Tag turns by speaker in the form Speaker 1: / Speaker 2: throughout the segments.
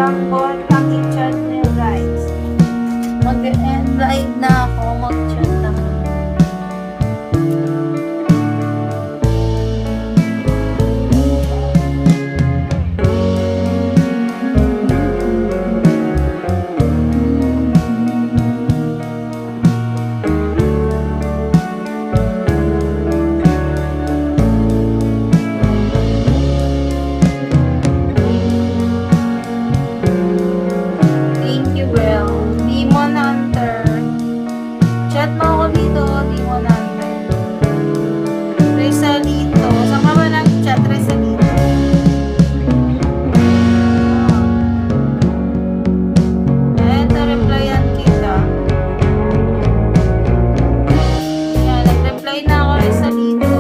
Speaker 1: Rambol ang i-chat niyo guys. Mag-end live na ako. Mag-chat na. Thank you, Bel. Demon Hunter. Chat mo ako dito, Demon Hunter. Rizalito. Saan ka ba nag-chat, Rizalito? Eto, replyan kita. Yan, nag-reply na ako, Rizalito.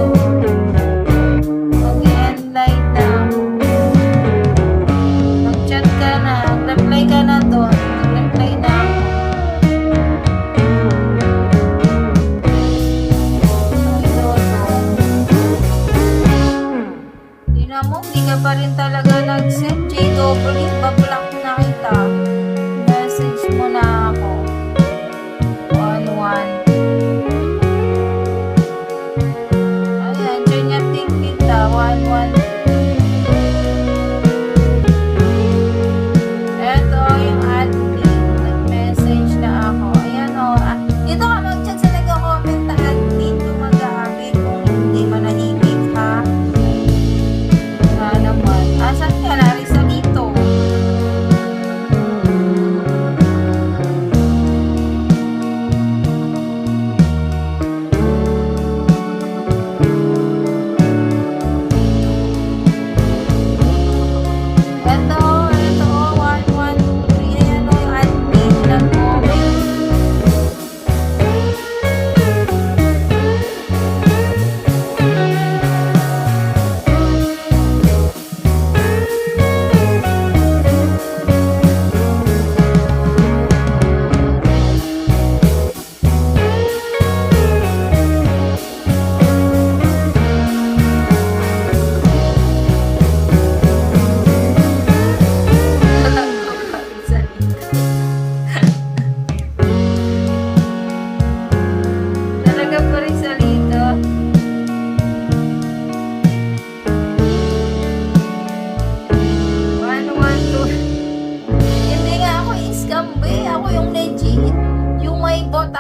Speaker 1: Mag-end live na ako. Mag-chat ka na. Mag-reply ka na doon. Mag-reply na ako. Tingnan mo, hindi ka pa rin talaga nag-send. JW, pa-block na kita. Message mo na ako. 1-1. Ayan, trinyating kita. 1-1. Eto, yung admin. Nag-message na ako. Ayan o. Dito ka mag-chat sa nag-comment na admin kung mag-aabi kung hindi manahimik ha. Naman. Asan ka na?